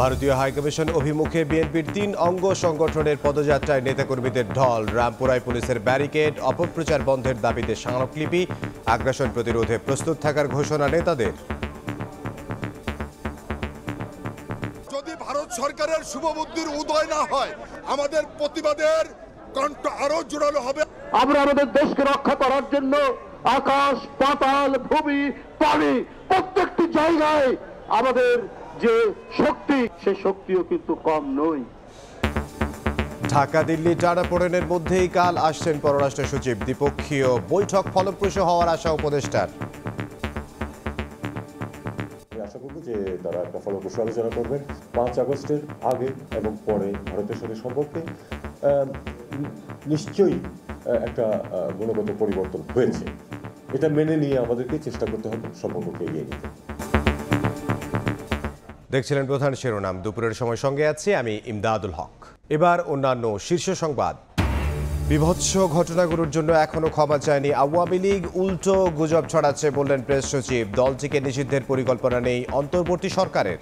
ভারতীয় হাইকমিশন অভিমুখে বিএনপির ৩ অঙ্গ সংগঠনের পদযাত্রায় নেতাকর্মীদের ঢল। রামপুরায় পুলিশের ব্যারিকেড, অপপ্রচার বন্ধের দাবিতে স্মারকলিপি, আগ্রাসন প্রতিরোধে প্রস্তুত থাকার ঘোষণা নেতাদের। যদি ভারত সরকারের শুভবুদ্ধির উদয় না হয়, আমাদের প্রতিবাদের কণ্ঠ আরো জোরালো হবে। আমরা আমাদের দেশকে রক্ষা করার জন্য আকাশ, পাতাল, ভূমি, পানি প্রত্যেকটি জায়গায় আমাদের যে শক্তি, সে শক্তিও কিন্তু কম নয়। ঢাকা দিল্লি টানাপোড়েনের মধ্যেই কাল আসছেন পররাষ্ট্র সচিব। দ্বিপক্ষীয় বৈঠক ফলপ্রসূ হওয়ার আশা উপদেষ্টার। আশা করব যে তারা একটা ফলপ্রসূ আলোচনা করবেন 5 আগস্টের আগে এবং পরে ভারতের সাথে সম্পর্কে নিশ্চয়ই একটা গুণগত পরিবর্তন হয়েছে। এটা মেনে নিয়ে আমাদেরকে চেষ্টা করতে হবে সম্পর্ককে এগিয়ে নিতে। দেখছিলেন প্রধান শিরোনাম। দুপুরের সময় সঙ্গে আছি আমি ইমদাদুল হক। এবার অন্যান্য শীর্ষ সংবাদ। বিভৎস ঘটনাগুলোর জন্য এখনো ক্ষমা চায়নি আওয়ামী লীগ, উল্টো গুজব ছড়াচ্ছে বললেন প্রেস সচিব। দলটিকে নিষিদ্ধের পরিকল্পনা নেই অন্তর্বর্তী সরকারের।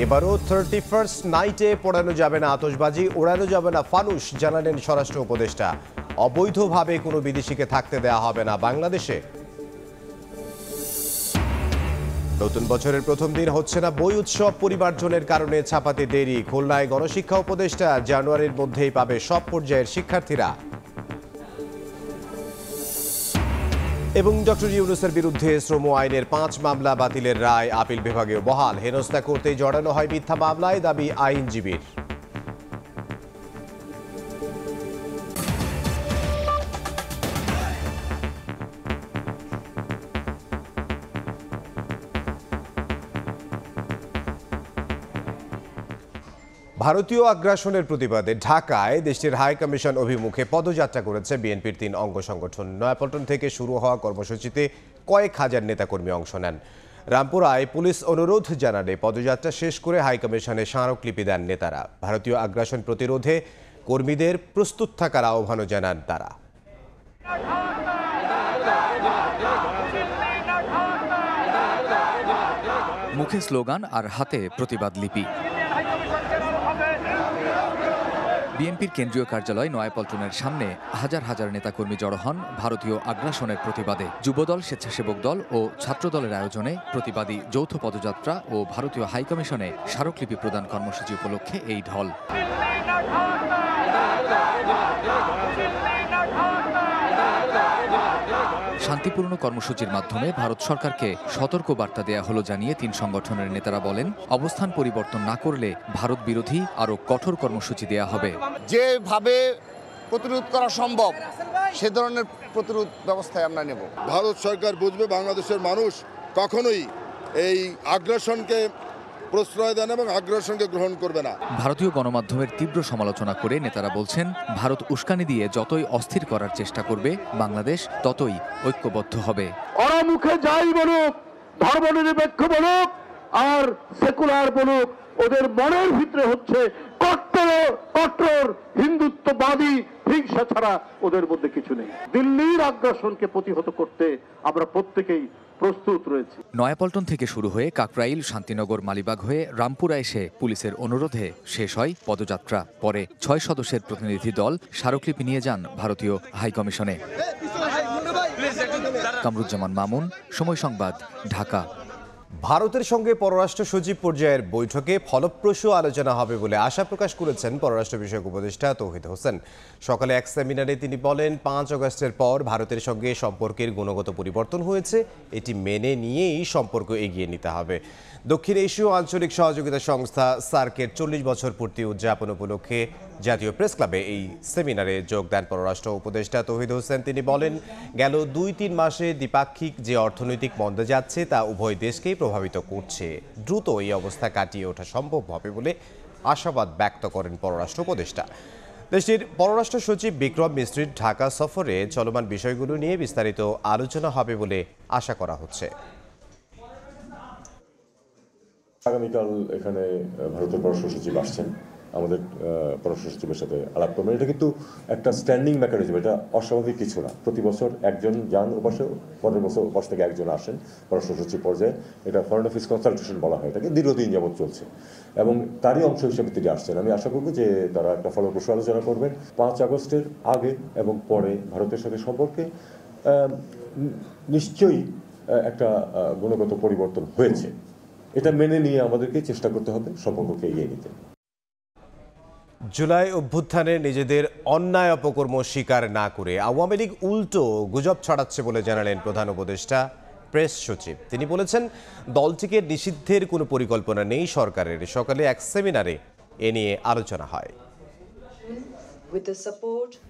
এবারও 31st নাইটে পোড়ানো যাবে না আতশবাজি, ওড়ানো যাবে না ফানুস, জানালেন স্বরাষ্ট্র উপদেষ্টা। অবৈধভাবে কোনো বিদেশিকে থাকতে দেয়া হবে না বাংলাদেশে। নতুন বছরের প্রথম দিন হচ্ছে না বই উৎসব, পরিমার্জনের কারণে ছাপাতে দেরি। খুলনায় গণশিক্ষা উপদেষ্টা জানুয়ারির মধ্যেই পাবে সব পর্যায়ের শিক্ষার্থীরা। এবং ডক্টর ইউনূসের বিরুদ্ধে শ্রম আইনের 5 মামলা বাতিলের রায় আপিল বিভাগেও বহাল। হেনস্থা করতেই জড়ানো হয় মিথ্যা মামলায়, দাবি আইনজীবীর। ভারতীয় আগ্রাসনের প্রতিবাদে ঢাকায় দেশটির হাই কমিশন অভিমুখে পদযাত্রা করেছে বিএনপির 3 অঙ্গ সংগঠন। নয়াপল্টন থেকে শুরু হওয়া কর্মসূচিতে কয়েক হাজার নেতাকর্মী অংশ নেন। রামপুরায় পুলিশ অনুরোধ জানালে পদযাত্রা শেষ করে হাই কমিশনে স্মারকলিপি দেন নেতারা। ভারতীয় আগ্রাসন প্রতিরোধে কর্মীদের প্রস্তুত থাকার আহ্বানও জানান তারা। মুখে স্লোগান আর হাতে প্রতিবাদ লিপি। বিএনপির কেন্দ্রীয় কার্যালয় নয়াপল্টনের সামনে হাজার হাজার নেতাকর্মী জড়ো হন ভারতীয় আগ্রাসনের প্রতিবাদে। যুবদল, স্বেচ্ছাসেবক দল ও ছাত্রদলের আয়োজনে প্রতিবাদী যৌথ পদযাত্রা ও ভারতীয় হাইকমিশনে স্মারকলিপি প্রদান কর্মসূচি উপলক্ষে এই ঢল। শান্তিপূর্ণ কর্মসূচির মাধ্যমে ভারত সরকারকে সতর্ক বার্তা দেয়া হলো জানিয়ে 3 সংগঠনের নেতারা বলেন, অবস্থান পরিবর্তন না করলে ভারত বিরোধী আরও কঠোর কর্মসূচি দেয়া হবে। যেভাবে প্রতিরোধ করা সম্ভব সে ধরনের প্রতিরোধ ব্যবস্থায় আমরা নেব। ভারত সরকার বুঝবে বাংলাদেশের মানুষ কখনোই এই আগ্রাসনকে প্রশ্রয় দেন এবং আগ্রাসনকে গ্রহণ করবে না। ভারতীয় গণমাধ্যমের তীব্র সমালোচনা করে নেতারা বলছেন, ভারত উস্কানি দিয়ে যতই অস্থির করার চেষ্টা করবে বাংলাদেশ ততই ঐক্যবদ্ধ হবে। ওরা মুখে যাই বলুক, ধর্মনিরপেক্ষ বলুক আর সেকুলার বলুক, ওদের মনের ভিতরে হচ্ছে কট্টর হিন্দুত্ববাদী হিংসা ছাড়া ওদের মধ্যে কিছু নেই। দিল্লির আগ্রাসনকে প্রতিহত করতে আমরা প্রত্যেকেই প্রস্তুত রয়েছে। নয়াপল্টন থেকে শুরু হয়ে কাকরাইল, শান্তিনগর, মালিবাগ হয়ে রামপুরা এসে পুলিশের অনুরোধে শেষ হয় পদযাত্রা। পরে 6 সদস্যের প্রতিনিধি দল স্মারকলিপি নিয়ে যান ভারতীয় হাইকমিশনে। কামরুজ্জামান মামুন, সময় সংবাদ, ঢাকা। ভারতের সঙ্গে পররাষ্ট্র সচিব পর্যায়ের বৈঠকে ফলপ্রসূ আলোচনা হবে বলে আশা প্রকাশ করেছেন পররাষ্ট্র বিষয়ক উপদেষ্টা তৌহিদ হোসেন। সকালে এক সেমিনারে তিনি বলেন, 5 আগস্টের পর ভারতের সঙ্গে সম্পর্কের গুণগত পরিবর্তন হয়েছে, এটি মেনে নিয়েই সম্পর্ক এগিয়ে নিতে হবে। দক্ষিণ এশীয় আঞ্চলিক সহযোগিতা সংস্থা সার্কের 40 বছর পূর্তি উদযাপন উপলক্ষে জাতীয় প্রেস ক্লাবে এই সেমিনারে যোগ দেন পররাষ্ট্র উপদেষ্টা তৌহিদ হোসেন। তিনি বলেন, গেল 2-3 মাসে দ্বিপাক্ষিক যে অর্থনৈতিক মন্দা যাচ্ছে তা উভয় দেশকেই প্রভাবিত করছে। দ্রুত এই অবস্থা কাটিয়ে ওঠা সম্ভব হবে বলে আশাবাদ ব্যক্ত করেন পররাষ্ট্র উপদেষ্টা। দেশটির পররাষ্ট্র সচিব বিক্রম মিস্ত্রির ঢাকা সফরে চলমান বিষয়গুলো নিয়ে বিস্তারিত আলোচনা হবে বলে আশা করা হচ্ছে। আগামীকাল এখানে ভারতের পররাষ্ট্র সচিব আসছেন। আমাদের পররাষ্ট্র সচিবের সাথে আলাপ করবেন। এটা কিন্তু একটা স্ট্যান্ডিং মেকানিজম, এটা অস্বাভাবিক কিছু না। প্রতি বছর একজন যান ওপাশে, পরের বছর ওপাশ থেকে একজন আসেন পররাষ্ট্র সচিব পর্যায়ে। এটা ফরেন অফিস কনসালটেশন বলা হয় এটাকে, দীর্ঘদিন যাবৎ চলছে এবং তারই অংশ হিসেবে তিনি আসছেন। আমি আশা করব যে তারা একটা ফলপ্রসূ আলোচনা করবেন 5 আগস্টের আগে এবং পরে ভারতের সাথে সম্পর্কে নিশ্চয়ই একটা গুণগত পরিবর্তন হয়েছে। এটা মেনে নিয়ে আমাদেরকে চেষ্টা করতে হবে সম্পর্ককে এগিয়ে নিতে। জুলাই অভ্যুত্থানে নিজেদের অন্যায় অপকর্ম স্বীকার না করে আওয়ামী লীগ উল্টো গুজব ছড়াচ্ছে বলে জানালেন প্রধান উপদেষ্টা প্রেস সচিব। তিনি বলেছেন, দলটিকে নিষিদ্ধের কোনো পরিকল্পনা নেই সরকারের। সকালে এক সেমিনারে এ নিয়ে আলোচনা হয়।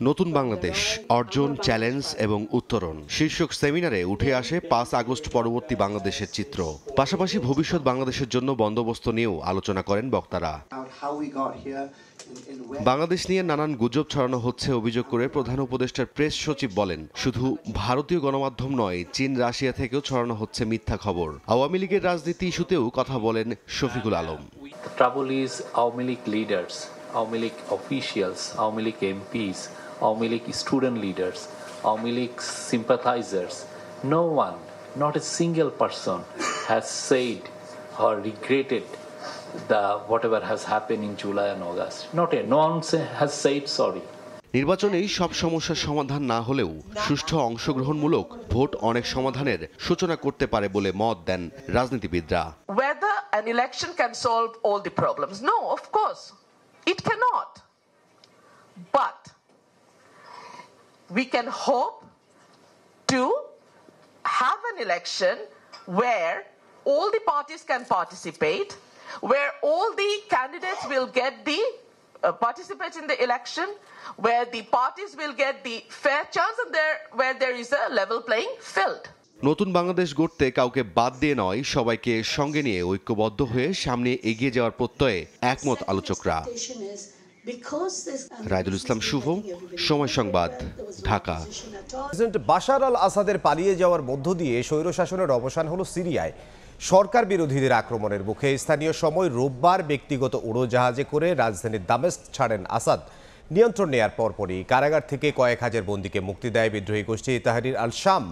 নতুন বাংলাদেশ অর্জন, চ্যালেঞ্জ এবং উত্তরণ শীর্ষক সেমিনারে উঠে আসে 5 আগস্ট পরবর্তী বাংলাদেশের চিত্র। পাশাপাশি ভবিষ্যৎ বাংলাদেশের জন্য বন্দোবস্ত নিয়েও আলোচনা করেন বক্তারা। বাংলাদেশ নিয়ে নানান গুজব ছড়ানো হচ্ছে অভিযোগ করে প্রধান উপদেষ্টার প্রেস সচিব বলেন, শুধু ভারতীয় গণমাধ্যম নয়, চীন, রাশিয়া থেকেও ছড়ানো হচ্ছে মিথ্যা খবর। আওয়ামী লীগের রাজনীতি ইস্যুতেও কথা বলেন Shafiqul Alam. Awami League officials, Awami League MPs, Awami League student leaders, Awami League sympathizers, no one, not a single person has said or regretted whatever has happened in July and August. No one has said sorry. নির্বাচনেই সব সমস্যার সমাধান না হলেও সুষ্ঠু অংশগ্রহণমূলক vote অনেক সমাধানের সূচনা করতে পারে বলে মত দেন রাজনীতিবিদরা। Whether an election can solve all the problems? No, of course. It cannot. But we can hope to have an election where all the parties can participate, where all the candidates will get the participate in the election, where the parties will get the fair chance and where there is a level playing field. নতুন বাংলাদেশ গড়তে কাউকে বাদ দিয়ে নয়, সবাইকে সঙ্গে নিয়ে ঐক্যবদ্ধ হয়ে সামনে এগিয়ে যাওয়ার প্রত্যয়ে একমত আলোচকরা। রায়দুল ইসলাম শুভ, সময় সংবাদ, ঢাকা। প্রেসিডেন্ট বাশার আল আসাদের পালিয়ে যাওয়ার মধ্য দিয়ে স্বৈরশাসনের অবসান হলো সিরিয়ায়। সরকার বিরোধীদের আক্রমণের মুখে স্থানীয় সময় রোববার ব্যক্তিগত উড়োজাহাজে করে রাজধানী দামেস্ক ছাড়েন আসাদ। নিয়ন্ত্রণ নেয়ার পরপরই কারাগার থেকে কয়েক হাজার বন্দীকে মুক্তি দেয় বিদ্রোহী গোষ্ঠী তাহরির আল শাম।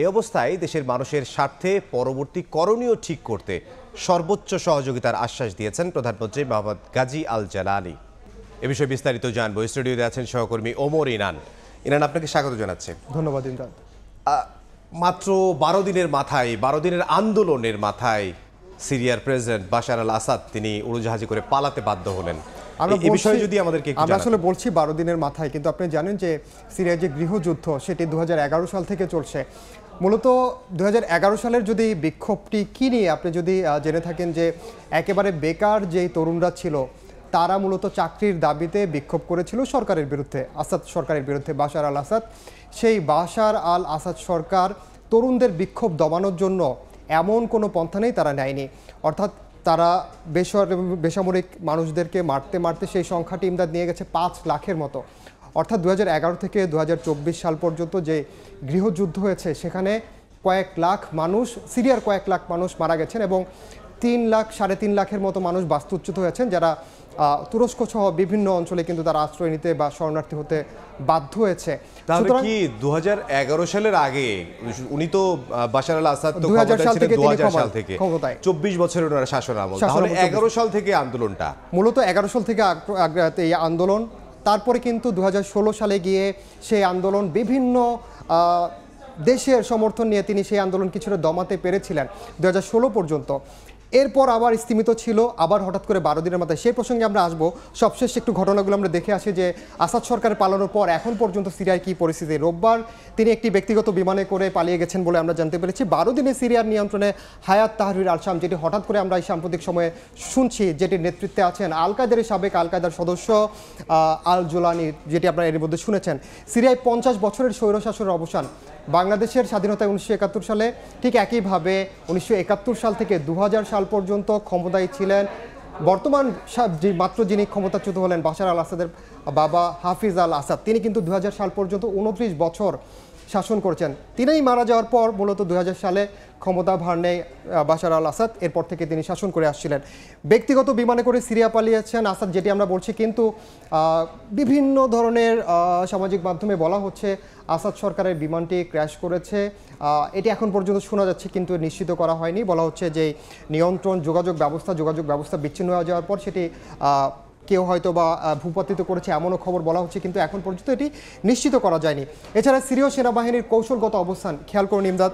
এ অবস্থায় দেশের মানুষের স্বার্থে পরবর্তী করণীয় ঠিক করতে সর্বোচ্চ সহযোগিতার আশ্বাস দিয়েছেন প্রধানমন্ত্রী মোহাম্মদ গাজী আল জালালি। এ বিষয়ে বিস্তারিত জানবো, স্টুডিওতে আছেন সহকর্মী ওমর ইনান। ইনান, আপনাকে স্বাগত জানাচ্ছি। ধন্যবাদ ইমরান। মাত্র 12 দিনের মাথায়, 12 দিনের আন্দোলনের মাথায় সিরিয়ার প্রেসিডেন্ট বাশার আল আসাদ তিনি উড়োজাহাজে করে পালাতে বাধ্য হলেন। আমরা আসলে বলছি 12 দিনের মাথায়, কিন্তু আপনি জানেন যে সিরিয়ার যে গৃহযুদ্ধ সেটি 2011 সাল থেকে চলছে। মূলত 2011 সালের যদি বিক্ষোভটি কী নিয়ে আপনি যদি জেনে থাকেন, যে একেবারে বেকার যেই তরুণরা ছিল তারা মূলত চাকরির দাবিতে বিক্ষোভ করেছিল সরকারের বিরুদ্ধে, আসাদ সরকারের বিরুদ্ধে, বাশার আল আসাদ। সেই বাশার আল আসাদ সরকার তরুণদের বিক্ষোভ দমানোর জন্য এমন কোনো পন্থা নেই তারা নেয়নি। অর্থাৎ তারা বেসামরিক মানুষদেরকে মারতে মারতে সেই সংখ্যাটি ইমদাদ নিয়ে গেছে 5 লাখের মতো। অর্থাৎ 2011 থেকে 2024 সাল পর্যন্ত যে গৃহযুদ্ধ হয়েছে সেখানে কয়েক লাখ মানুষ, সিরিয়ার কয়েক লাখ মানুষ মারা গেছেন এবং 3 লাখ, 3.5 লাখের মতো মানুষ বাস্তুচ্যুত হয়েছেন, যারা তুরস্ক সহ বিভিন্ন অঞ্চলে কিন্তু তারা আশ্রয় নিতে বা শরণার্থী হতে বাধ্য হয়েছে। তাহলে কি 2011 সালের আগে, উনি তো বাশার আল আসাদ তো 2000 সাল থেকে 24 বছরের ওনার শাসন আমল, তাহলে 11 সাল থেকে আন্দোলনটা মূলত 11 সাল থেকে এই আন্দোলন। তারপরে কিন্তু 2016 সালে গিয়ে সেই আন্দোলন বিভিন্ন দেশের সমর্থন নিয়ে তিনি সেই আন্দোলন কিছুটা দমাতে পেরেছিলেন 2016 পর্যন্ত। এরপর আবার স্তীমিত ছিল, আবার হঠাৎ করে 12 দিনের মাথায়। সেই প্রসঙ্গে আমরা আসবো। সবশেষ একটু ঘটনাগুলো আমরা দেখে আসি যে আসাদ সরকারের পালানোর পর এখন পর্যন্ত সিরিয়ার কী পরিস্থিতি। রোববার তিনি একটি ব্যক্তিগত বিমানে করে পালিয়ে গেছেন বলে আমরা জানতে পেরেছি। 12 দিনে সিরিয়ার নিয়ন্ত্রণে হায়াত তাহরির আল শাম, যেটি হঠাৎ করে আমরা এই সাম্প্রতিক সময়ে শুনছি, যেটির নেতৃত্বে আছেন আল কায়দার সাবেক আল কায়দার সদস্য আল জোলানি, যেটি আপনারা এর মধ্যে শুনেছেন। সিরিয়ায় 50 বছরের স্বৈরশাসনের অবসান। বাংলাদেশের স্বাধীনতা 1971 সালে, ঠিক একইভাবে 1971 সাল থেকে 2000 সাল পর্যন্ত ক্ষমতায় ছিলেন বর্তমান যিনি ক্ষমতাচ্যুত হলেন বাশার আল আসাদের বাবা হাফিজ আল আসাদ। তিনি কিন্তু 2000 সাল পর্যন্ত 29 বছর শাসন করেছেন। তিনিই মারা যাওয়ার পর মূলত 2000 সালে ক্ষমতা ভার নেয় বাশার আল আসাদ। এরপর থেকে তিনি শাসন করে আসছিলেন। ব্যক্তিগত বিমানে করে সিরিয়া পালিয়েছেন আসাদ, যেটি আমরা বলছি, কিন্তু বিভিন্ন ধরনের সামাজিক মাধ্যমে বলা হচ্ছে আসাদ সরকারের বিমানটি ক্র্যাশ করেছে। এটি এখন পর্যন্ত শোনা যাচ্ছে, কিন্তু নিশ্চিত করা হয়নি। বলা হচ্ছে যে নিয়ন্ত্রণ যোগাযোগ ব্যবস্থা বিচ্ছিন্ন হয়ে যাওয়ার পর সেটি কেউ হয়তো বা ভূপাতিত করেছে এমনও খবর বলা হচ্ছে, কিন্তু এখন পর্যন্ত এটি নিশ্চিত করা যায়নি। এছাড়া সিরীয় সেনাবাহিনীর কৌশলগত অবস্থান খেয়াল করুন ইমদাদ।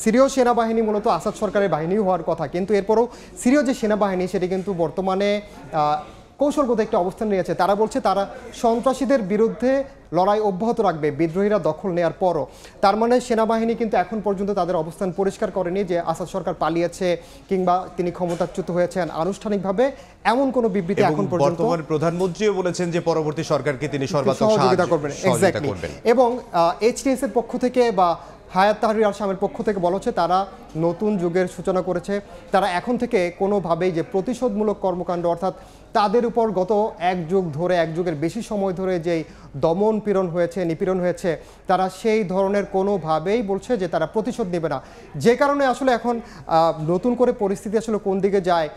সিরীয় সেনাবাহিনী মূলত আসাদ সরকারের বাহিনী হওয়ার কথা, কিন্তু এরপরও সিরীয় যে সেনাবাহিনী সেটি কিন্তু বর্তমানে কৌশলগত একটি অবস্থান নিয়েছে। তারা বলছে তারা সন্ত্রাসীদের বিরুদ্ধে লড়াই অব্যাহত রাখবে বিদ্রোহীরা দখল নেওয়ার পরও। তার মানে সেনাবাহিনী কিন্তু এখন পর্যন্ত তাদের অবস্থান পরিষ্কার করেনি যে আসাদ সরকার পালিয়েছে কিংবা তিনি ক্ষমতাচ্যুত হয়েছেন। আনুষ্ঠানিকভাবে এমন কোনো বিবৃতি এখন পর্যন্ত বর্তমান প্রধানমন্ত্রীও বলেছেন যে পরবর্তী সরকারকে তিনি সর্বাত্মক সহযোগিতা করবেন। এক্স্যাক্টলি। এবং এইচটিএস এর পক্ষ থেকে বা হায়াত তাহরির আল শামের পক্ষ থেকে বলা হচ্ছে তারা নতুন যুগের সূচনা করেছে। তারা এখন থেকে কোনোভাবেই যে প্রতিশোধমূলক কর্মকাণ্ড, অর্থাৎ তাদের উপর গত এক যুগের বেশি সময় ধরে যেই দমন পীড়ন হয়েছে, নিপীড়ন হয়েছে, তারা সেই ধরনের কোনোভাবেই বলছে যে তারা প্রতিশোধ নেবে না। যে কারণে আসলে এখন নতুন করে পরিস্থিতি আসলে কোন দিকে যায়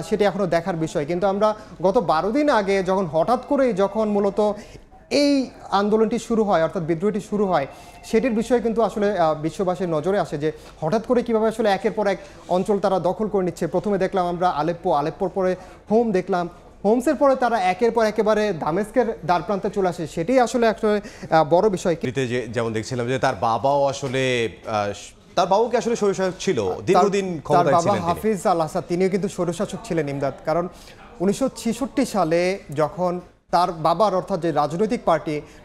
সেটি এখনও দেখার বিষয়। কিন্তু আমরা গত 12 দিন আগে যখন হঠাৎ করেই মূলত এই আন্দোলনটি শুরু হয়, অর্থাৎ বিদ্রোহটি শুরু হয়, সেটির বিষয়ে কিন্তু আসলে বিশ্ববাসীর নজরে আসে যে হঠাৎ করে কীভাবে আসলে একের পর এক অঞ্চল তারা দখল করে নিচ্ছে। প্রথমে দেখলাম আমরা আলেপ্পোর পরে হোম দেখলাম, হোমসের পরে তারা একের পর একেবারে দামেস্কের দ্বারপ্রান্তে চলে আসে। সেটি আসলে একটা বড় বিষয়। যেমন দেখছিলাম যে তার বাবাও আসলে তার বাবাকে আসলে স্বৈরশাসক ছিল, দীর্ঘদিন ক্ষমতায় ছিলেন। তার বাবা হাফিজ আল আসাদ তিনিও কিন্তু স্বৈরশাসক ছিলেন ইমদাদ। কারণ 1966 সালে যখন তার বাবার, অর্থাৎ যে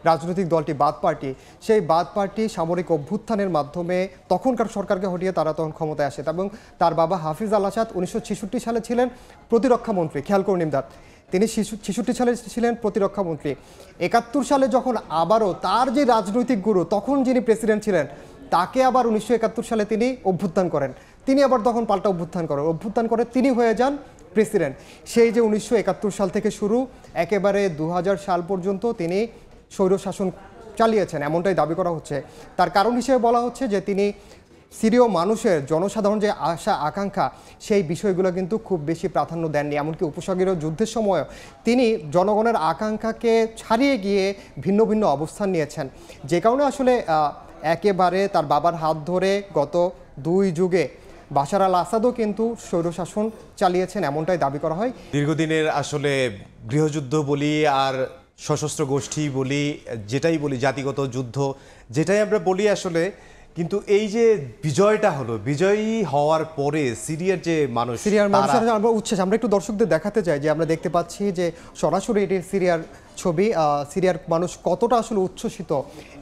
রাজনৈতিক দলটি বাথ পার্টি, সেই বাথ পার্টি সামরিক অভ্যুত্থানের মাধ্যমে তখনকার সরকারকে হটিয়ে তারা তখন ক্ষমতায় আসে। এবং তার বাবা হাফিজ আল আসাদ 1966 সালে ছিলেন প্রতিরক্ষা মন্ত্রী। খেয়াল করুন ইমদাদ, তিনি 66 সালে ছিলেন প্রতিরক্ষা মন্ত্রী। 71 সালে যখন আবারও তার যে রাজনৈতিক গুরু, তখন যিনি প্রেসিডেন্ট ছিলেন, তাকে আবার 1971 সালে তিনি অভ্যুত্থান করেন। তিনি আবার তখন পাল্টা অভ্যুত্থান করে তিনি হয়ে যান প্রেসিডেন্ট। সেই যে 1971 সাল থেকে শুরু একেবারে 2000 সাল পর্যন্ত তিনি স্বৈরশাসন চালিয়েছেন, এমনটাই দাবি করা হচ্ছে। তার কারণ হিসেবে বলা হচ্ছে যে তিনি সিরীয় মানুষের, জনসাধারণ যে আশা আকাঙ্ক্ষা, সেই বিষয়গুলো কিন্তু খুব বেশি প্রাধান্য দেননি। এমনকি উপসাগরীয় যুদ্ধের সময়ও তিনি জনগণের আকাঙ্ক্ষাকে ছাড়িয়ে গিয়ে ভিন্ন ভিন্ন অবস্থান নিয়েছেন। যে কারণে আসলে একেবারে তার বাবার হাত ধরে গত 2 যুগে বাশার আল আসাদও কিন্তু স্বৈরশাসন চালিয়েছেন, এমনটাই দাবি করা হয়। দীর্ঘদিনের আসলে গৃহযুদ্ধ বলি আর সশস্ত্র গোষ্ঠী বলি, যেটাই বলি, জাতিগত যুদ্ধ যেটাই আমরা বলি আসলে, কিন্তু এই যে বিজয়টা হলো, বিজয়ী হওয়ার পরে সিরিয়ার মানুষের আমরা উচ্ছ্বাস, আমরা একটু দর্শকদের দেখাতে চাই যে আমরা দেখতে পাচ্ছি যে সরাসরি এটি সিরিয়ার ছবি। সিরিয়ার মানুষ কতটা আসলে উচ্ছ্বসিত।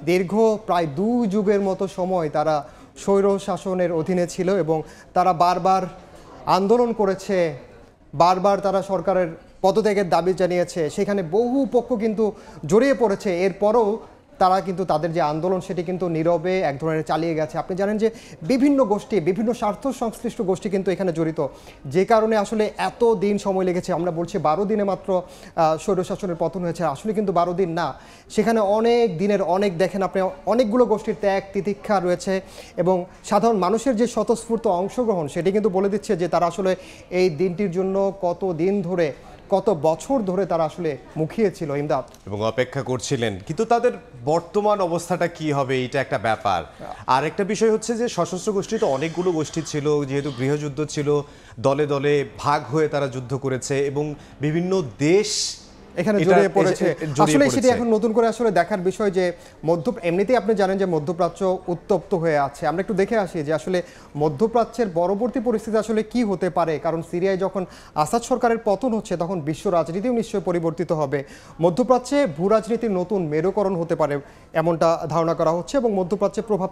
দীর্ঘ প্রায় 2 যুগের মতো সময় তারা স্বৈর শাসনের অধীনে ছিল এবং তারা বারবার আন্দোলন করেছে, বারবার তারা সরকারের পদত্যাগের দাবি জানিয়েছে। সেখানে বহু পক্ষ কিন্তু জড়িয়ে পড়েছে। এরপরও তারা কিন্তু তাদের যে আন্দোলন সেটি কিন্তু নীরবে এক ধরনের চালিয়ে গেছে। আপনি জানেন যে বিভিন্ন গোষ্ঠী, বিভিন্ন স্বার্থ সংশ্লিষ্ট গোষ্ঠী কিন্তু এখানে জড়িত, যে কারণে আসলে এত দিন সময় লেগেছে। আমরা বলছি 12 দিনে মাত্র স্বৈরশাসনের পতন হয়েছে, আসলে কিন্তু 12 দিন না, সেখানে অনেক দিনের দেখেন আপনি অনেকগুলো গোষ্ঠীর ত্যাগ তিতিক্ষা রয়েছে এবং সাধারণ মানুষের যে স্বতঃস্ফূর্ত অংশগ্রহণ সেটি কিন্তু বলে দিচ্ছে যে তারা আসলে এই দিনটির জন্য কত দিন ধরে, কত বছর ধরে তারা আসলে মুখিয়ে ছিল ইমদাদ, এবং অপেক্ষা করছিলেন। কিন্তু তাদের বর্তমান অবস্থাটা কি হবে, এটা একটা ব্যাপার। আর একটা বিষয় হচ্ছে যে সশস্ত্র গোষ্ঠী তো অনেকগুলো গোষ্ঠী ছিল, যেহেতু গৃহযুদ্ধ ছিল, দলে দলে ভাগ হয়ে তারা যুদ্ধ করেছে এবং বিভিন্ন দেশ এখানে জড়িয়ে পড়েছে। আসলে সেটি এখন নতুন করে আসলে দেখার বিষয় যে এমনিতেই আপনি জানেন যে মধ্যপ্রাচ্য উত্তপ্ত হয়ে আছে। আমরা একটু দেখে আসি যে আসলে মধ্যপ্রাচ্যের পরবর্তী পরিস্থিতি আসলে কি হতে পারে। কারণ সিরিয়ায় যখন আসাদ সরকারের পতন হচ্ছে তখন বিশ্ব রাজনীতিও নিশ্চয়ই পরিবর্তিত হবে। মধ্যপ্রাচ্যে ভূ রাজনীতির নতুন মেরুকরণ হতে পারে এমনটা ধারণা করা হচ্ছে এবং মধ্যপ্রাচ্যে প্রভাব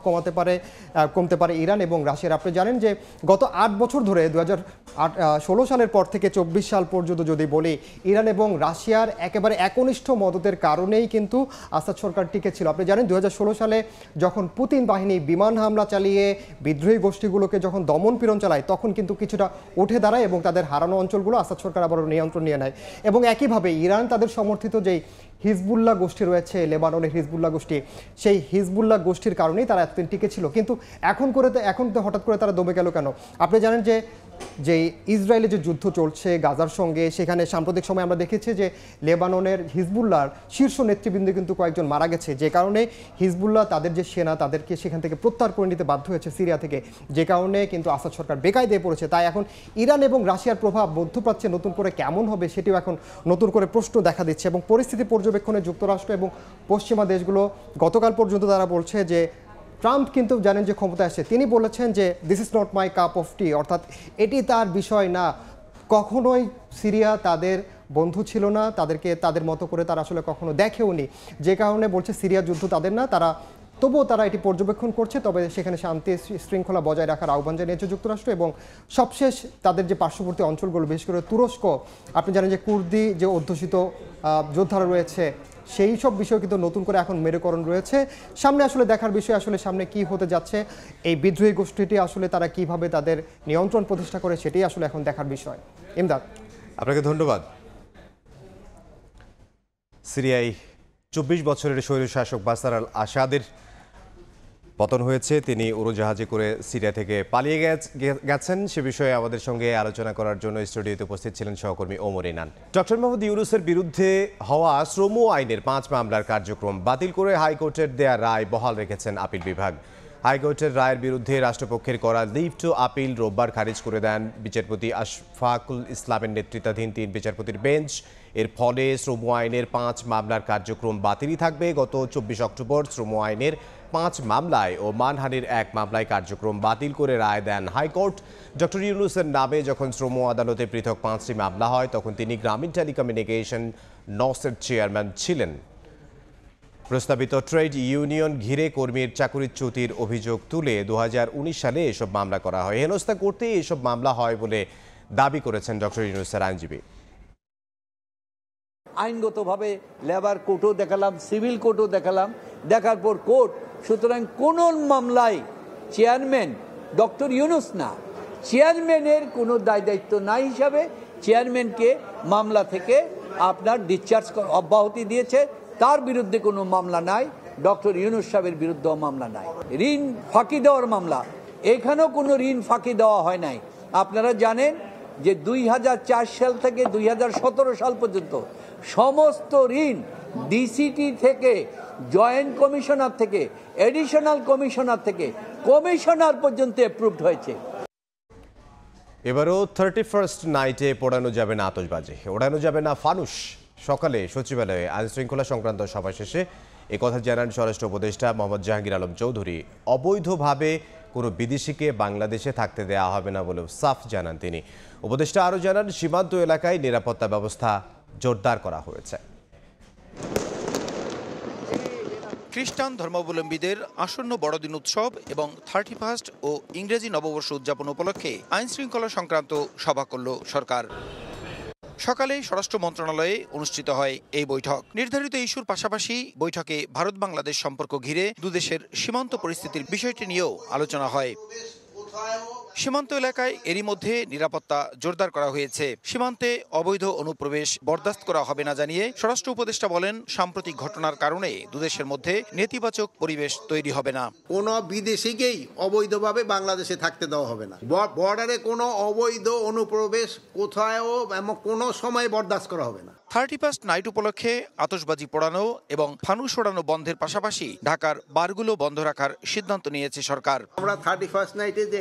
কমতে পারে ইরান এবং রাশিয়ার। আপনি জানেন যে গত 8 বছর ধরে 2016 সালের পর থেকে 24 সাল পর্যন্ত যদি বলি, ইরান এবং রাশিয়ার একেবারে একনিষ্ঠ মদতের কারণেই কিন্তু আসাদ সরকার টিকে ছিল। আপনি জানেন 2016 সালে যখন পুতিন বাহিনী বিমান হামলা চালিয়ে বিদ্রোহী গোষ্ঠীগুলোকে যখন দমন পীড়ন চালায়, তখন কিন্তু কিছুটা উঠে দাঁড়ায় এবং তাদের হারানো অঞ্চলগুলো আসাদ সরকার আবারও নিয়ন্ত্রণ নিয়ে নেয়। এবং একইভাবে ইরান তাদের সমর্থিত যেই হিজবুল্লাহ গোষ্ঠী রয়েছে, লেবাননের হিজবুল্লাহ গোষ্ঠী, সেই হিজবুল্লাহ গোষ্ঠীর কারণেই তারা এতদিন টিকে ছিল। কিন্তু এখন তো হঠাৎ করে তারা দমে গেল কেন? আপনি জানেন যে ইসরায়েলে যে যুদ্ধ চলছে গাজার সঙ্গে, সেখানে সাম্প্রতিক সময় আমরা দেখেছি যে লেবাননের হিজবুল্লাহর শীর্ষ নেতৃবৃন্দ কিন্তু কয়েকজন মারা গেছে, যে কারণে হিজবুল্লাহ তাদের যে সেনা তাদেরকে সেখান থেকে প্রত্যাহার করে নিতে বাধ্য হয়েছে সিরিয়া থেকে, যে কারণে কিন্তু আসাদ সরকার বেকায়দায় পড়েছে। তাই এখন ইরান এবং রাশিয়ার প্রভাব মধ্যপ্রাচ্যে নতুন করে কেমন হবে সেটিও এখন নতুন করে প্রশ্ন দেখা দিচ্ছে। এবং পরিস্থিতি পর্যবেক্ষণে যুক্তরাষ্ট্র এবং পশ্চিমা দেশগুলো গতকাল পর্যন্ত তারা বলছে যে ট্রাম্প কিন্তু জানেন যে ক্ষমতায় আসছে, তিনি বলেছেন যে this is not my cup of tea, অর্থাৎ এটি তার বিষয় না। কখনোই সিরিয়া তাদের বন্ধু ছিল না, তাদেরকে তাদের মতো করে তারা আসলে কখনো দেখেওনি, যে কারণে বলছে সিরিয়া যুদ্ধ তাদের না, তবুও তারা এটি পর্যবেক্ষণ করছে, তবে সেখানে শান্তি শৃঙ্খলা বজায় রাখার আহ্বান জানিয়েছে যুক্তরাষ্ট্র। এবং সবশেষ তাদের যে পার্শ্ববর্তী অঞ্চলগুলো, বিশেষ করে তুরস্ক, আপনি জানেন যে কুর্দি যে অধ্যুষিত যোদ্ধারা রয়েছে, সেই সব বিষয় কিন্তু নতুন করে এখন মেরুকরণ রয়েছে। সামনে আসলে দেখার বিষয় আসলে সামনে কি হতে যাচ্ছে, এই বিদ্রোহী গোষ্ঠীটি আসলে তারা কিভাবে তাদের নিয়ন্ত্রণ প্রতিষ্ঠা করে, সেটাই আসলে এখন দেখার বিষয়। ইমদাদ, আপনাকে ধন্যবাদ। সিরিয়ায় 24 বছরের স্বৈরশাসক বাশার আল আসাদের পতন হয়েছে। তিনি উড়োজাহাজে করে সিরিয়া থেকে পালিয়ে গেছেন। সে বিষয়ে আমাদের সঙ্গে আলোচনা করার জন্য স্টুডিওতে উপস্থিত ছিলেন সহকর্মী ওমর ইনান। ডক্টর মোহাম্মদ ইউনূসের বিরুদ্ধে হওয়া শ্রম আইনের 5 মামলার কার্যক্রম বাতিল করে হাইকোর্টের দেয়া রায় বহাল রেখেছেন আপিল বিভাগ। হাইকোর্টের রায়ের বিরুদ্ধে রাষ্ট্রপক্ষের করা লিভ টু আপিল রোববার খারিজ করে দেন বিচারপতি আশফাকুল ইসলামের নেতৃত্বাধীন 3 বিচারপতির বেঞ্চ। এর ফলে শ্রম আইনের 5 মামলার কার্যক্রম বাতিলই থাকবে। গত 24 অক্টোবর শ্রম আইনের 5 মামলায় ও মানহানির 1 মামলায় কার্যক্রম বাতিল করে রায় দেন হাইকোর্ট। ডক্টর ইউনূসের নামে যখন শ্রম আদালতে পৃথক 5টি মামলা হয়, তখন তিনি গ্রামীণ টেলিকমিউনিকেশন নসের চেয়ারম্যান ছিলেন। প্রস্তাবিত ট্রেড ইউনিয়ন ঘিরে কর্মীর চাকরিচ্যুতির অভিযোগ তুলে 2019 সালে এসব মামলা করা হয়। হেনস্থা করতেই এসব মামলা হয় বলে দাবি করেছেন ডক্টর ইউনূসের আইনজীবী। আইনগতভাবে লেবার কোর্টও দেখালাম, সিভিল কোর্টও দেখালাম, দেখার পর কোর্ট, সুতরাং কোন মামলায় চেয়ারম্যান ডক্টর ইউনূস না, চেয়ারম্যানের কোনো দায়িত্ব নাই হিসাবে চেয়ারম্যানকে মামলা থেকে আপনার ডিসচার্জ অব্যাহতি দিয়েছে। তার বিরুদ্ধে কোনো মামলা নাই, ডক্টর ইউনূস সাহেবের বিরুদ্ধেও মামলা নাই। ঋণ ফাঁকি দেওয়ার মামলা, এখানেও কোনো ঋণ ফাঁকি দেওয়া হয় নাই। আপনারা জানেন যে 2004 সাল থেকে 2017 সাল পর্যন্ত সমস্ত ঋণ ডিসিটি থেকে, জয়েন্ট কমিশনার থেকে, এডিশনাল কমিশনার থেকে কমিশনার পর্যন্ত অ্যাপ্রুভড হয়েছে। এবারও 31st নাইটে পোড়ানো যাবে না আতশবাজি, ওড়ানো যাবে না ফানুস। সকালে সচিবালয়ে আইনশৃঙ্খলা সংক্রান্ত সভা শেষে একথা জানান স্বরাষ্ট্র উপদেষ্টা মোহাম্মদ জাহাঙ্গীর আলম চৌধুরী। অবৈধভাবে কোনো বিদেশিকে বাংলাদেশে থাকতে দেওয়া হবে না বলেও সাফ জানান তিনি। উপদেষ্টা আরও জানান, সীমান্ত এলাকায় নিরাপত্তা ব্যবস্থা জোরদার করা হয়েছে। খ্রিস্টান ধর্মাবলম্বীদের আসন্ন বড়দিন উৎসব এবং 31 ও ইংরেজি নববর্ষ উদযাপন উপলক্ষে আইনশৃঙ্খলা সংক্রান্ত সভা করল সরকার। সকালে স্বরাষ্ট্র মন্ত্রণালয়ে অনুষ্ঠিত হয় এই বৈঠক। নির্ধারিত ইস্যুর পাশাপাশি বৈঠকে ভারত বাংলাদেশ সম্পর্ক ঘিরে দুদেশের সীমান্ত পরিস্থিতির বিষয়টি নিয়েও আলোচনা হয়। সীমান্ত এলাকায় এরই মধ্যে নিরাপত্তা জোরদার করা হয়েছে। সীমান্তে অবৈধ অনুপ্রবেশ বরদাস্ত করা হবে না জানিয়ে স্বরাষ্ট্র উপদেষ্টা বলেন, সাম্প্রতিক ঘটনার কারণে দুদেশের মধ্যে নেতিবাচক পরিবেশ তৈরি হবে না। কোনো বিদেশিকেই অবৈধভাবে বাংলাদেশে থাকতে দেওয়া হবে না। বর্ডারে কোনো অবৈধ অনুপ্রবেশ কোথাও এবং কোনো সময় বরদাস্ত করা হবে না। 31 নাইট উপলক্ষে আতশবাজি পোড়ানো এবং ফানুস ওড়ানো বন্ধের পাশাপাশি ঢাকার বারগুলো বন্ধ রাখার সিদ্ধান্ত নিয়েছে সরকার। আমরা 31 নাইটে যে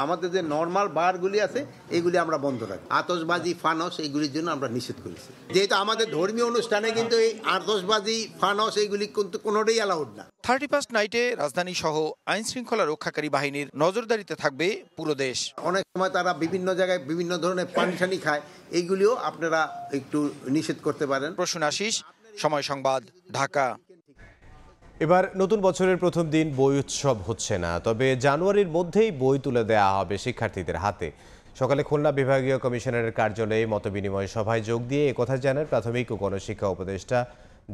আমাদের যে নর্মাল বারগুলি আছে এগুলি আমরা বন্ধ রাখি। আতশবাজি, ফানস এইগুলির জন্য আমরা নিষেধ করেছি, যেহেতু আমাদের ধর্মীয় অনুষ্ঠানে কিন্তু এই আতশবাজি, ফানস এইগুলি কিন্তু কোনোটাই অ্যালাউড না। 31 নাইটে রাজধানী সহ আইন শৃঙ্খলা রক্ষাকারী বাহিনীর নজরদারিতে থাকবে পুরো দেশ। অনেক সময় তারা বিভিন্ন জায়গায় বিভিন্ন ধরনের পানি খায়, এইগুলিও আপনারা একটু নিষেধ করতে পারেন। প্রসূন আশিস, সময় সংবাদ, ঢাকা। এবার নতুন বছরের প্রথম দিন বই উৎসব হচ্ছে না, তবে জানুয়ারির মধ্যেই বই তুলে দেওয়া হবে শিক্ষার্থীদের হাতে। সকালে খুলনা বিভাগীয় কমিশনারের কার্যালয়ে মতবিনিময় সভায় যোগ দিয়ে একথা জানান প্রাথমিক ও গণশিক্ষা উপদেষ্টা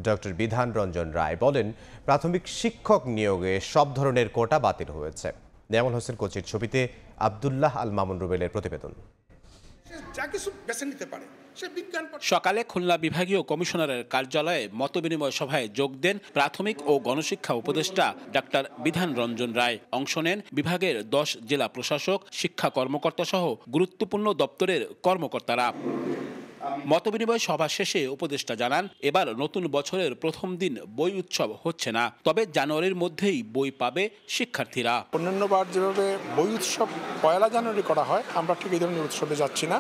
ডক্টর বিধান রঞ্জন রায়। বলেন, প্রাথমিক শিক্ষক নিয়োগে সব ধরনের কোটা বাতিল হয়েছে। নেয়ামুল হোসেন কোচির ছবিতে আব্দুল্লাহ আল মামুন রুবেলের প্রতিবেদন। যা কিছু বেছে নিতে পারে সে বিজ্ঞান। সকালে খুলনা বিভাগীয় কমিশনারের কার্যালয়ে মতবিনিময় সভায় যোগ দেন প্রাথমিক ও গণশিক্ষা উপদেষ্টা ডাক্তার বিধান রঞ্জন রায়। অংশ নেন বিভাগের 10 জেলা প্রশাসক, শিক্ষা কর্মকর্তা সহ গুরুত্বপূর্ণ দপ্তরের কর্মকর্তারা। মতবিনিময় সভা শেষে উপদেষ্টা জানান, এবার নতুন বছরের প্রথম দিন বই উৎসব হচ্ছে না, তবে জানুয়ারির মধ্যেই বই পাবে শিক্ষার্থীরা। অন্যান্যবার যেভাবে বই উৎসব 1 জানুয়ারি করা হয়, আমরা ঠিক এই ধরনের উৎসবে যাচ্ছি না,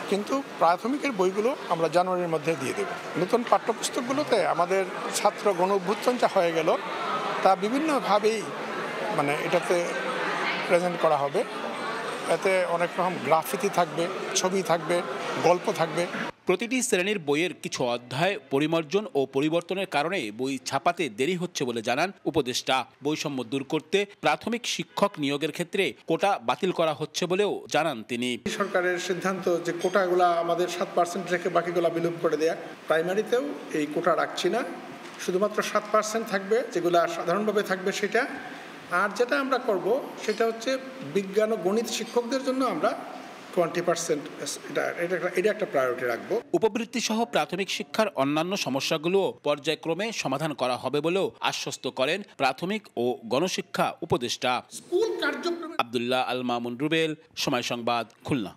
কিন্তু প্রাথমিকের বইগুলো আমরা জানুয়ারির মধ্যে দিয়ে দেব। নতুন পাঠ্যপুস্তকগুলোতে আমাদের ছাত্র গণ অভ্যুত্থান যা হয়ে গেল তা বিভিন্নভাবেই এটাতে প্রেজেন্ট করা হবে। এতে অনেক রকম গ্রাফিতি থাকবে, ছবি থাকবে, গল্প থাকবে। প্রতিটি শ্রেণীর বইয়ের কিছু অধ্যায় পরিমার্জন ও পরিবর্তনের কারণে বই ছাপাতে দেরি হচ্ছে বলে জানান উপদেষ্টা। বৈষম্য দূর করতে প্রাথমিক শিক্ষক নিয়োগের ক্ষেত্রে কোটা বাতিল করা হচ্ছে বলেও জানান তিনি। সরকারের সিদ্ধান্ত যে কোটাগুলা আমাদের 7% রেখে বাকিগুলা বিলুপ করে দেয়া। প্রাইমারিতেও এই কোটা রাখছি না, শুধুমাত্র 7% থাকবে, যেগুলা সাধারণভাবে থাকবে সেটা। আর যেটা আমরা করব সেটা হচ্ছে বিজ্ঞান ও গণিত শিক্ষকদের জন্য আমরা 20% এটা একটা প্রায়োরিটি রাখবো। উপবৃত্তি সহ প্রাথমিক শিক্ষার অন্যান্য সমস্যাগুলো পর্যায়ক্রমে সমাধান করা হবে বলেও আশ্বস্ত করেন প্রাথমিক ও গণশিক্ষা উপদেষ্টা। স্কুল কার্যক্রমে আব্দুল্লাহ আল মামুন রুবেল, সময় সংবাদ, খুলনা।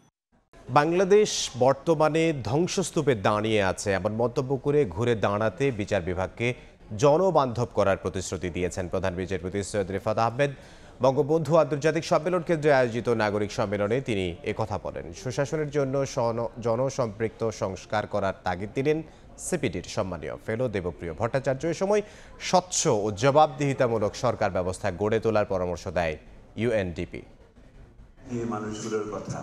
বাংলাদেশ বর্তমানে ধ্বংসস্তূপে দাঁড়িয়ে আছে এমন মন্তব্য করে ঘুরে দাঁড়াতে বিচার বিভাগকে জনবান্ধব করার প্রতিশ্রুতি দিয়েছেন প্রধান বিচারপতি সৈয়দ রিফাত আহমেদ। বঙ্গবন্ধু আন্তর্জাতিক সম্মেলন কেন্দ্রে আয়োজিত নাগরিক সম্মেলনে তিনি একথা বলেন। সুশাসনের জন্য জনসম্পৃক্ত সংস্কার করার তাগিদ দিলেন সিপিডির সম্মানীয় ফেলো দেবপ্রিয় ভট্টাচার্য। এ সময় স্বচ্ছ ও জবাবদিহিতামূলক সরকার ব্যবস্থা গড়ে তোলার পরামর্শ দেয় ইউএনডিপি। মানুষগুলোর কথা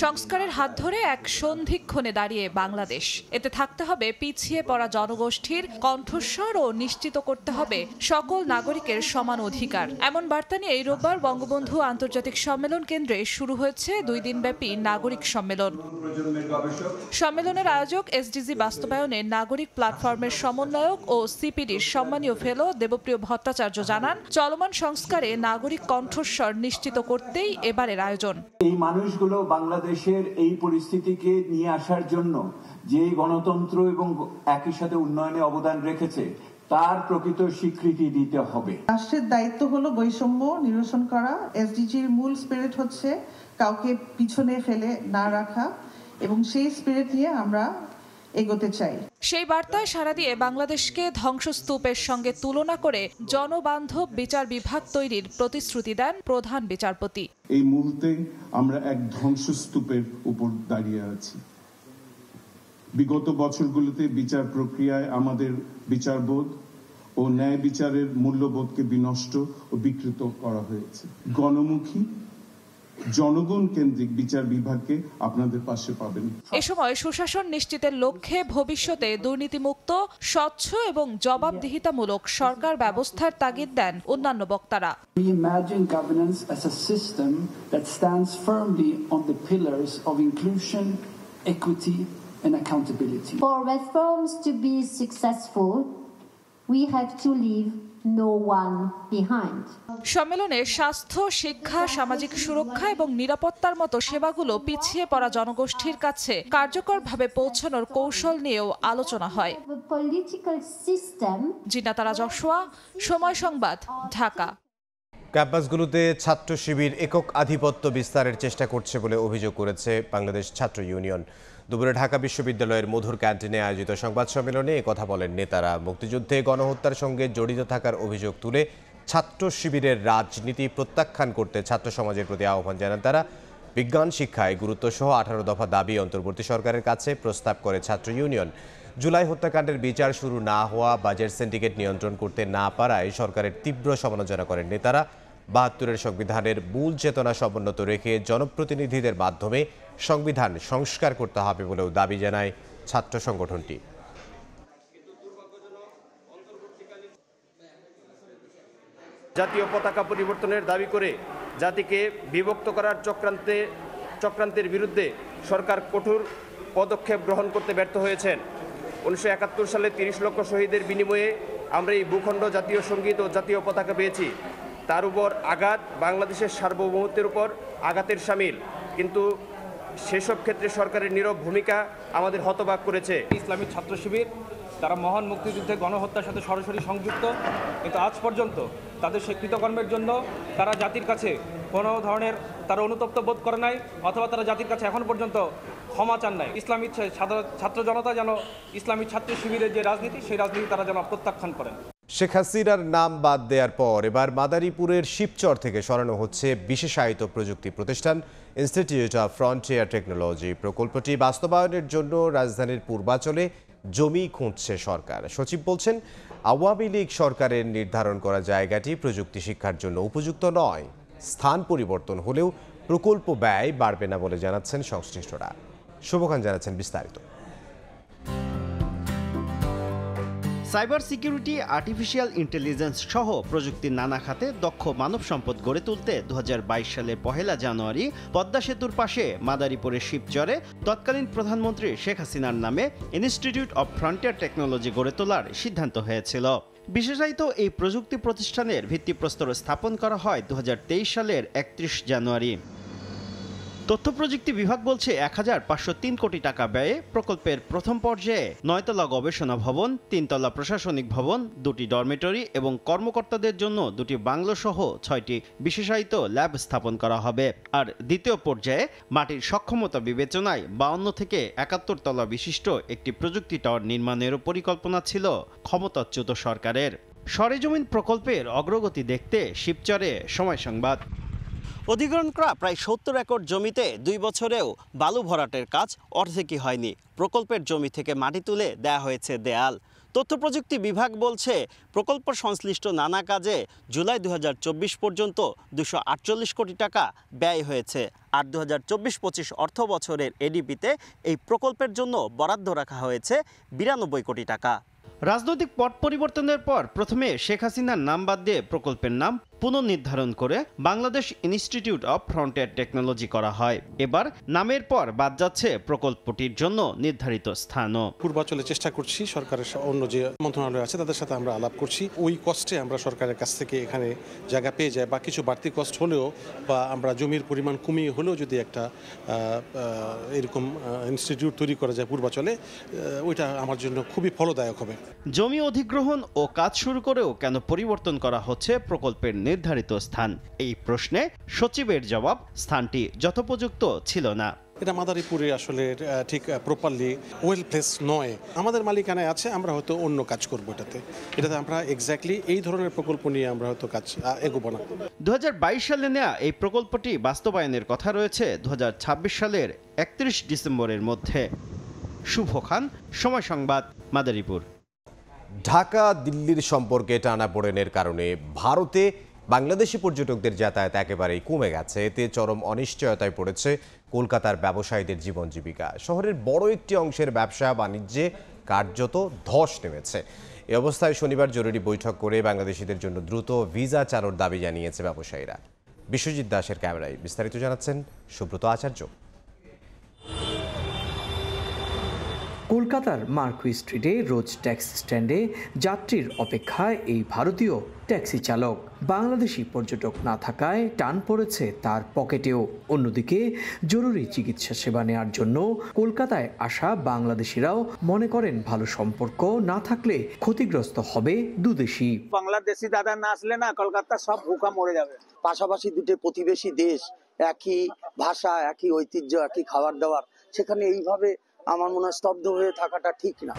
সংস্কারের হাত ধরে এক সন্ধিক্ষণে দাঁড়িয়ে বাংলাদেশ। এতে থাকতে হবে পিছিয়ে পড়া জনগোষ্ঠীর কণ্ঠস্বর ও নিশ্চিত করতে হবে সকল নাগরিকের সমান অধিকার। এমন বার্তা নিয়ে এই রোববার বঙ্গবন্ধু আন্তর্জাতিক সম্মেলন কেন্দ্রে শুরু হয়েছে 2 দিনব্যাপী নাগরিক সম্মেলন। সম্মেলনের আয়োজক এসডিজি বাস্তবায়নে নাগরিক প্ল্যাটফর্মের সমন্বয়ক ও সিপিডির সম্মানীয় ফেলো দেবপ্রিয় ভট্টাচার্য জানান, চলমান সংস্কারে নাগরিক কণ্ঠস্বর নিশ্চিত করতেই এবারের আয়োজন। এই মানুষগুলো বাংলাদেশের এই পরিস্থিতিকে নিয়ে আসার জন্য যে গণতন্ত্র এবং একই সাথে উন্নয়নে অবদান রেখেছে তার প্রকৃত স্বীকৃতি দিতে হবে। রাষ্ট্রের দায়িত্ব হলো বৈষম্য নিরসন করা। এসডিজির মূল স্পিরিট হচ্ছে কাউকে পিছনে ফেলে না রাখা, এবং সেই স্পিরিট নিয়ে আমরা এগোতে চাই। সেই বার্তায় সাড়া দিয়ে বাংলাদেশকে ধ্বংসস্তূপের সঙ্গে তুলনা করে জনবান্ধব বিচার বিভাগ তৈরির প্রতিশ্রুতি দেন প্রধান বিচারপতি। এই মুহূর্তে আমরা এক ধ্বংসস্তূপের উপর দাঁড়িয়ে আছি। বিগত বছরগুলোতে বিচার প্রক্রিয়ায় আমাদের বিচারবোধ ও ন্যায় বিচারের মূল্যবোধকে বিনষ্ট ও বিকৃত করা হয়েছে। গণমুখী জনগণ কেন্দ্রিক বিচার বিভাগকে আপনাদের পাশে পাবেন। এ সময় সুশাসন নিশ্চিতের লক্ষ্যে ভবিষ্যতে দুর্নীতিমুক্ত, স্বচ্ছ এবং জবাবদিহিতামূলক সরকার ব্যবস্থার তাগিদ দেন অন্যান্য বক্তারা। We imagine governance as a system that stands firmly on the pillars of inclusion, equity and accountability. For reforms to be successful, we have to leave no one behind. সম্মেলনে স্বাস্থ্য, শিক্ষা, সামাজিক সুরক্ষা এবং নিরাপত্তার মতো সেবাগুলো পিছিয়ে পড়া জনগোষ্ঠীর কাছে কার্যকরভাবে পৌঁছানোর কৌশল নিয়েও আলোচনা হয়। জিনাতারা জশোয়া, সময় সংবাদ, ঢাকা। ক্যাম্পাসগুলোতে ছাত্র শিবির একক আধিপত্য বিস্তারের চেষ্টা করছে বলে অভিযোগ করেছে বাংলাদেশ ছাত্র ইউনিয়ন। দুপুরে ঢাকা বিশ্ববিদ্যালয়ের মধুর ক্যান্টিনে আয়োজিত সংবাদ সম্মেলনে একথা বলেন নেতারা। মুক্তিযুদ্ধে গণহত্যার সঙ্গে জড়িত থাকার অভিযোগ তুলে ছাত্র শিবিরের রাজনীতি প্রত্যাখ্যান করতে ছাত্র সমাজের প্রতি আহ্বান জানান তারা। বিজ্ঞান শিক্ষায় গুরুত্বসহ 18 দফা দাবি অন্তর্বর্তী সরকারের কাছে প্রস্তাব করে ছাত্র ইউনিয়ন। জুলাই হত্যাকাণ্ডের বিচার শুরু না হওয়া, বাজেট সিন্ডিকেট নিয়ন্ত্রণ করতে না পারায় সরকারের তীব্র সমালোচনা করেন নেতারা। 72-এর সংবিধানের মূল চেতনা সমুন্নত রেখে জনপ্রতিনিধিদের মাধ্যমে সংবিধান সংস্কার করতে হবে বলেও দাবি জানায় ছাত্র সংগঠনটি। জাতীয় পতাকা পরিবর্তনের দাবি করে জাতিকে বিভক্ত করার চক্রান্তের বিরুদ্ধে সরকার কঠোর পদক্ষেপ গ্রহণ করতে ব্যর্থ হয়েছেন। 1971 সালে 30 লক্ষ শহীদের বিনিময়ে আমরা এই ভূখণ্ড, জাতীয় সঙ্গীত ও জাতীয় পতাকা পেয়েছি। তার উপর আঘাত বাংলাদেশের সার্বভৌমত্বের উপর আঘাতের শামিল। কিন্তু সেসব ক্ষেত্রে সরকারের নীরব ভূমিকা আমাদের হতবাক করেছে। ইসলামী ছাত্র শিবির তারা মহান মুক্তিযুদ্ধে গণহত্যার সাথে সরাসরি সংযুক্ত, কিন্তু আজ পর্যন্ত তাদের সেই কৃতকর্মের জন্য তারা জাতির কাছে কোনো ধরনের তারা অনুতপ্ত বোধ করে নাই, অথবা তারা জাতির কাছে এখন পর্যন্ত ক্ষমা চান নাই। ইসলামী ছাত্র জনতা যেন ইসলামী ছাত্র শিবিরের যে রাজনীতি, সেই রাজনীতি তারা যেন প্রত্যাখ্যান করেন। শেখ হাসিনার নাম বাদ দেওয়ার পর এবার মাদারীপুরের শিবচর থেকে সরানো হচ্ছে বিশেষায়িত প্রযুক্তি প্রতিষ্ঠান ইনস্টিটিউট অফ ফ্রন্টিয়ার টেকনোলজি। প্রকল্পটি বাস্তবায়নের জন্য রাজধানীর পূর্বাঞ্চলে জমি খুঁজছে সরকার। সচিব বলছেন, আওয়ামী লীগ সরকারের নির্ধারণ করা জায়গাটি প্রযুক্তি শিক্ষার জন্য উপযুক্ত নয়। স্থান পরিবর্তন হলেও প্রকল্প ব্যয় বাড়বে না বলে জানাচ্ছেন সংশ্লিষ্টরা। শুভখান জানাচ্ছেন বিস্তারিত। সাইবার সিকিউরিটি, আর্টিফিশিয়াল ইন্টেলিজেন্স সহ প্রযুক্তির নানা খাতে দক্ষ মানব সম্পদ গড়ে তুলতে 2022 সালের 1 জানুয়ারি পদ্মা সেতুর পাশে মাদারীপুরের শিবচরে তৎকালীন প্রধানমন্ত্রী শেখ হাসিনার নামে ইনস্টিটিউট অব ফ্রন্টিয়ার টেকনোলজি গড়ে তোলার সিদ্ধান্ত হয়েছিল। বিশেষায়িত এই প্রযুক্তি প্রতিষ্ঠানের ভিত্তিপ্রস্তর স্থাপন করা হয় 2023 সালের 31 জানুয়ারি। তথ্য প্রযুক্তি বিভাগ বলছে 1503 কোটি টাকা ব্যয়ে প্রকল্পের প্রথম পর্যায়ে 9তলা গবেষণা ভবন, 3তলা প্রশাসনিক ভবন, 2টি ডরমেটরি এবং কর্মকর্তাদের জন্য 2টি বাংলো সহ 6টি বিশেষায়িত ল্যাব স্থাপন করা হবে। আর দ্বিতীয় পর্যায়ে মাটির সক্ষমতা বিবেচনায় 52 থেকে 71 তলা বিশিষ্ট একটি প্রযুক্তি টাওয়ার নির্মাণেরও পরিকল্পনা ছিল ক্ষমতাচ্যুত সরকারের। সরেজমিন প্রকল্পের অগ্রগতি দেখতে শিবচরে সময় সংবাদ। অধিগ্রহণ করা প্রায় 70 একর জমিতে 2 বছরেও বালু ভরাটের কাজ অর্ধেকই হয়নি। প্রকল্পের জমি থেকে মাটি তুলে দেয়া হয়েছে দেয়াল। তথ্য প্রযুক্তি বিভাগ বলছে, প্রকল্প সংশ্লিষ্ট নানা কাজে জুলাই 2024 পর্যন্ত 248 কোটি টাকা ব্যয় হয়েছে। আর 2024-25 অর্থ বছরের এডিপিতে এই প্রকল্পের জন্য বরাদ্দ রাখা হয়েছে 92 কোটি টাকা। রাজনৈতিক পট পরিবর্তনের পর প্রথমে শেখ হাসিনার নাম বাদ দিয়ে প্রকল্পের নাম পুনর্নির্ধারণ করে Bangladesh institute of frontier technology করা হয়। এবার নামের পর বাদ যাচ্ছে প্রকল্পটির জন্য নির্ধারিত স্থানও। পূর্বাঞ্চলে চেষ্টা করছি, সরকারের অন্য যে মন্ত্রণালয় আছে তাদের সাথে আমরা আলাপ করছি। ওই কষ্টে আমরা সরকারের কাছ থেকে এখানে জায়গা পেয়ে যাই, বা কিছু বাড়তি কষ্ট হলেও বা আমরা জমির পরিমাণ কমিয়ে হলেও যদি একটা এরকম ইনস্টিটিউট তৈরি করা যায় পূর্বাঞ্চলে, ওইটা আমার জন্য খুবই ফলদায়ক হবে। জমি অধিগ্রহণ ও কাজ শুরু করেও কেন পরিবর্তন করা হচ্ছে প্রকল্পের নির্ধারিত স্থান? এই প্রশ্নে সচিবের জবাব, স্থানটি যথোপযুক্ত ছিল না। এটা মাদারীপুরে আসলে ঠিক প্রপারলি ওয়েল প্লেস নয়। আমাদের মালিকানায় আছে, আমরা হয়তো অন্য কাজ করবো এটাতে আমরা এক্স্যাক্টলি এই ধরনের প্রকল্প নিয়ে আমরা হয়তো কাজ এগোবো না। 2022 সালে নেওয়া এই প্রকল্পটি বাস্তবায়নের কথা রয়েছে 2026 সালের 31 ডিসেম্বরের মধ্যে। শুভ খান, সময় সংবাদ, মাদারীপুর। ঢাকা দিল্লির সম্পর্কে টানাপোড়েনের কারণে ভারতে বাংলাদেশি পর্যটকদের যাতায়াত একেবারেই কমে গেছে। এতে চরম অনিশ্চয়তায় পড়েছে কলকাতার ব্যবসায়ীদের জীবন জীবিকা। শহরের বড় একটি অংশের ব্যবসা বাণিজ্যে কার্যত ধস নেমেছে। এ অবস্থায় শনিবার জরুরি বৈঠক করে বাংলাদেশিদের জন্য দ্রুত ভিসা চালুর দাবি জানিয়েছে ব্যবসায়ীরা। বিশ্বজিৎ দাসের ক্যামেরায় বিস্তারিত জানাচ্ছেন সুব্রত আচার্য। কলকাতার মার্কুই স্ট্রিটে রোজ ট্যাক্সি স্ট্যান্ডে যাত্রীর অপেক্ষায় এই ভারতীয় ট্যাক্সি চালক। বাংলাদেশি পর্যটক না থাকায় টান পড়েছে তার পকেটেও। অন্যদিকে জরুরি চিকিৎসা সেবা নেওয়ার জন্য কলকাতায় আসা বাংলাদেশিরাও মনে করেন ভালো সম্পর্ক না থাকলে ক্ষতিগ্রস্ত হবে দুদেশই। বাংলাদেশি দাদা না আসলে না কলকাতা সব ভুকা মরে যাবে। পাশাপাশি দুটো প্রতিবেশী দেশ, একই ভাষা, একই ঐতিহ্য, একই খাবার দাবার, সেখানে এইভাবে আমার মনে হয় স্তব্ধ হয়ে থাকাটা ঠিক না।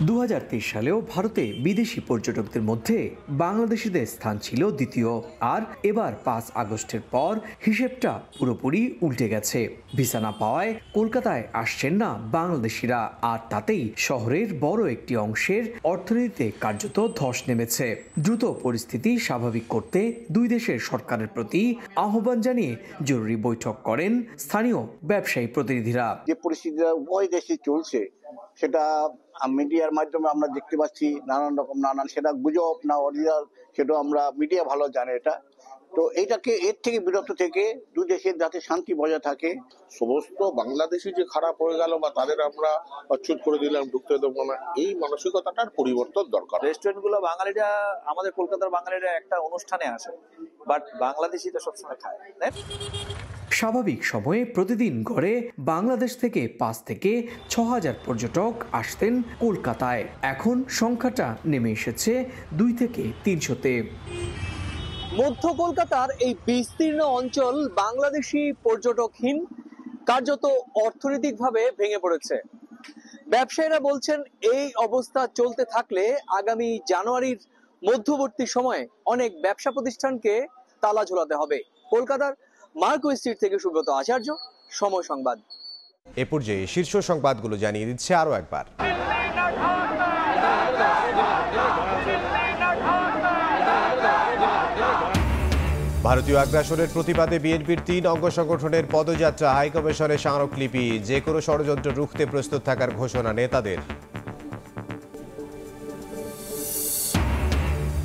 2023 সালেও ভারতে বিদেশি পর্যটকদের মধ্যে বাংলাদেশিদের স্থান ছিল দ্বিতীয়। আর এবার 5 আগস্টের পর হিসেবটা পুরোপুরি উল্টে গেছে। ভিসা না পাওয়ায় কলকাতায় আসছেন না বাংলাদেশিরা, আর তাতেই শহরের বড় একটি অংশের অর্থনীতিতে কার্যত ধস নেমেছে। দ্রুত পরিস্থিতি স্বাভাবিক করতে দুই দেশের সরকারের প্রতি আহ্বান জানিয়ে জরুরি বৈঠক করেন স্থানীয় ব্যবসায়ী প্রতিনিধিরা। যে পরিস্থিতিটা উভয় দেশে চলছে সেটা মিডিয়ার মাধ্যমে আমরা দেখতে পাচ্ছি, নানান সেটা গুজব না অরিজিনাল সেটা আমরা মিডিয়া ভালো জানে এটা। তো এইটাকে এর থেকে বিরত থেকে দুই দেশের যাতে শান্তি বজায় থাকে। সমস্ত বাংলাদেশি যে খারাপ হয়ে গেল বা তাদের আমরা অচ্যুত করে দিলাম, ঢুকতে দেবো না, এই মানসিকতাটার পরিবর্তন দরকার। রেস্টুরেন্টগুলো বাঙালিরা, আমাদের কলকাতার বাঙালিরা একটা অনুষ্ঠানে আসে, বাট বাংলাদেশিরা সবসময় খায়। স্বাভাবিক সময়ে প্রতিদিন গড়ে বাংলাদেশ থেকে 5 থেকে 6,000 পর্যটক আসতেন কলকাতায়। এখন সংখ্যাটা নেমে এসেছে 2 থেকে 300-তে। মধ্য কলকাতার এই বিস্তীর্ণ অঞ্চল বাংলাদেশি পর্যটকহীন, কার্যত অর্থনৈতিকভাবে ভেঙে পড়েছে। ব্যবসায়ীরা বলছেন এই অবস্থা চলতে থাকলে আগামী জানুয়ারির মধ্যবর্তী সময়ে অনেক ব্যবসা প্রতিষ্ঠানকে তালা ঝোলাতে হবে। কলকাতার মার্কো স্ট্রিট থেকে সুব্রত আচার্য, সময় সংবাদ। এ পর্যায়ে শীর্ষ সংবাদগুলো জানিয়ে দিচ্ছে আরও একবার। ভারতীয় আগ্রাসনের প্রতিবাদে বিএনপির 3 অঙ্গ সংগঠনের পদযাত্রা, হাইকমিশনের স্মারকলিপি, যে কোনো ষড়যন্ত্র রুখতে প্রস্তুত থাকার ঘোষণা নেতাদের।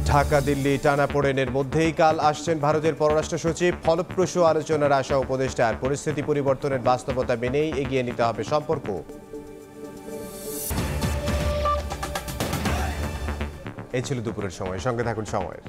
ঢাকা দিল্লি টানাপোড়েনের মধ্যেই কাল আসছেন ভারতের পররাষ্ট্র সচিব। ফলপ্রসূ আলোচনার আশা উপদেষ্টার। পরিস্থিতি পরিবর্তনের বাস্তবতা মেনেই এগিয়ে নিতে হবে সম্পর্ক। এই ছিল দুপুরের সময়। সঙ্গে থাকুন সময়ের।